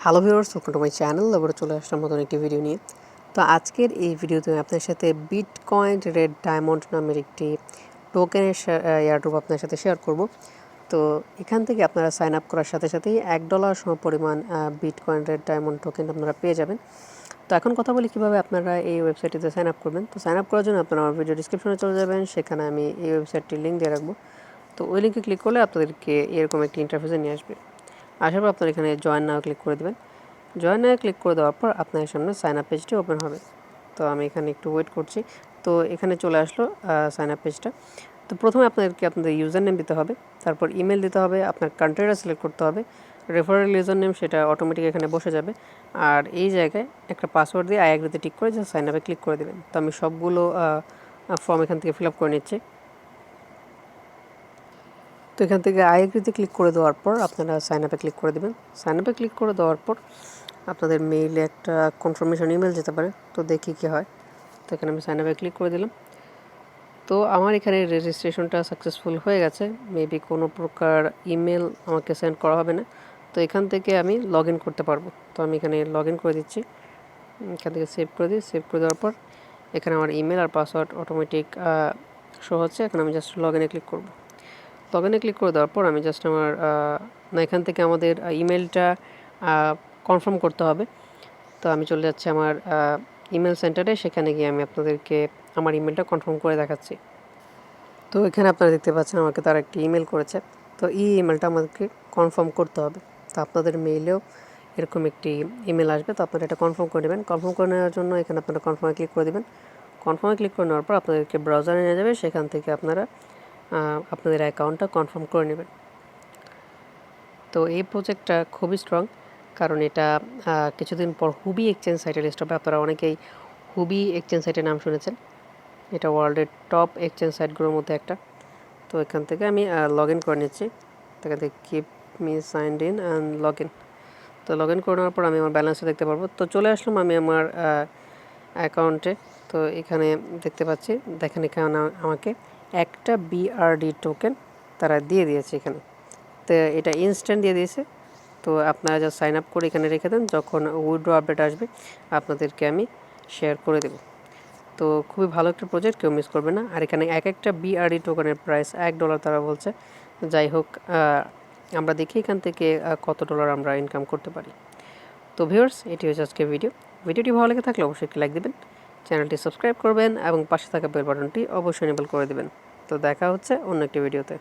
Hello viewers, welcome to my channel. আবার চলে আসলাম নতুন একটি ভিডিও নিয়ে। তো আজকের এই ভিডিওতে আমি আপনার সাথে বিটকয়েন রেড ডায়মন্ড নামের একটি টোকেনের এয়ারড্রপ আপনার সাথে শেয়ার করব। তো এখান থেকে আপনারা সাইন আপ করার সাথে সাথেই $1 সমপরিমাণ বিটকয়েন রেড ডায়মন্ড টোকেন আপনারা পেয়ে যাবেন। তো এখন কথা বলি কীভাবে আপনারা এই ওয়েবসাইটটিতে সাইন আপ করবেন। তো সাইন আপ করার জন্য আপনারা আমার ভিডিও ডিসক্রিপশনে চলে যাবেন, সেখানে আমি এই ওয়েবসাইটটির লিঙ্ক দিয়ে রাখবো। তো ওই লিঙ্কে ক্লিক করলে আপনাদেরকে এরকম একটি ইন্টারফেসে নিয়ে আসবে। আসার পর আপনারা এখানে জয়েন নাও ক্লিক করে দেবেন। জয়েন নাও ক্লিক করে দেওয়ার পর আপনার সামনে সাইন আপ পেজটি ওপেন হবে। তো আমি এখানে একটু ওয়েট করছি। তো এখানে চলে আসলো সাইন আপ পেজটা। তো প্রথমে আপনাদেরকে আপনাদের ইউজার নেম দিতে হবে, তারপর ইমেল দিতে হবে, আপনার কান্ট্রিটা সিলেক্ট করতে হবে, রেফারেল ইউজার নেম সেটা অটোমেটিক এখানে বসে যাবে। আর এই জায়গায় একটা পাসওয়ার্ড দিয়ে আই এগ্রিতে টিক করে জাস্ট সাইন আপে ক্লিক করে দেবেন। তো আমি সবগুলো ফর্ম এখান থেকে ফিল আপ করে নিচ্ছি। তো এখান থেকে আই এগ্রিতে ক্লিক করে দেওয়ার পর আপনারা সাইন আপে ক্লিক করে দেবেন। সাইন আপে ক্লিক করে দেওয়ার পর আপনাদের মেইলে একটা কনফার্মেশন ইমেল যেতে পারে। তো দেখি কী হয়। তো এখানে আমি সাইন আপে ক্লিক করে দিলাম। তো আমার এখানে রেজিস্ট্রেশনটা সাকসেসফুল হয়ে গেছে। মেবি কোনো প্রকার ইমেল আমাকে সেন্ড করা হবে না। তো এখান থেকে আমি লগ ইন করতে পারবো। তো আমি এখানে লগ ইন করে দিচ্ছি। এখান থেকে সেভ করে দিই। সেভ করে দেওয়ার পর এখানে আমার ইমেল আর পাসওয়ার্ড অটোমেটিক শো হচ্ছে। এখন আমি জাস্ট লগ ইনে ক্লিক করব। লগ ইনে ক্লিক করে দেওয়ার পর আমি জাস্ট আমার এখান থেকে আমাদের ইমেলটা কনফার্ম করতে হবে। তো আমি চলে যাচ্ছি আমার ইমেল সেন্টারে, সেখানে গিয়ে আমি আপনাদেরকে আমার ইমেলটা কনফার্ম করে দেখাচ্ছি। তো এখানে আপনারা দেখতে পাচ্ছেন আমাকে তারা একটি ইমেল করেছে। তো এই ইমেলটা আমাদেরকে কনফার্ম করতে হবে। তো আপনাদের মেইলেও এরকম একটি ইমেল আসবে। তো আপনারা এটা কনফার্ম করে নেবেন। কনফার্ম করে নেওয়ার জন্য এখানে আপনারা কনফার্মে ক্লিক করে দেবেন। কনফার্মে ক্লিক করে নেওয়ার পর আপনাদেরকে ব্রাউজারে নিয়ে যাবে, সেখান থেকে আপনারা আপনাদের অ্যাকাউন্টটা কনফার্ম করে নেবেন। তো এই প্রজেক্টটা খুবই স্ট্রং, কারণ এটা কিছুদিন পর হুবি এক্সচেঞ্জ সাইটে লিস্ট হবে। আপনারা অনেকেই হুবি এক্সচেঞ্জ সাইটের নাম শুনেছেন। এটা ওয়ার্ল্ডের টপ এক্সচেঞ্জ সাইটগুলোর মধ্যে একটা। তো এখান থেকে আমি লগ ইন করে নিচ্ছি। এখান থেকে keep me signed in and log in. তো লগ ইন করে নেওয়ার পর আমি আমার ব্যালেন্সটা দেখতে পারবো। তো চলে আসলাম আমি আমার অ্যাকাউন্টে। তো এখানে দেখতে পাচ্ছি, দেখেন এখানে আমাকে একটা বিআরডি টোকেন তারা দিয়ে দিয়েছে এখানে। তো এটা ইনস্ট্যান্ট দিয়ে দিয়েছে। তো আপনারা যা সাইন আপ করে এখানে রেখে দেন, যখন উইথড্র আপডেট আসবে আপনাদেরকে আমি শেয়ার করে দেব। তো খুবই ভালো একটা প্রজেক্ট, কেউ মিস করবে না। আর এখানে এক একটা বিআরডি টোকেনের প্রাইস $1 তারা বলছে। যাই হোক, আমরা দেখি এখান থেকে কত ডলার আমরা ইনকাম করতে পারি। তো ভিউয়ার্স, এটি হচ্ছে আজকের ভিডিওটি ভালো লেগে থাকলে অবশ্যই একটি লাইক দেবেন, চ্যানেলটি সাবস্ক্রাইব করবেন এবং পাশে থাকা বেল বাটনটি অবশ্যই এনেবল করে দেবেন। তো দেখা হচ্ছে অন্য একটি ভিডিওতে।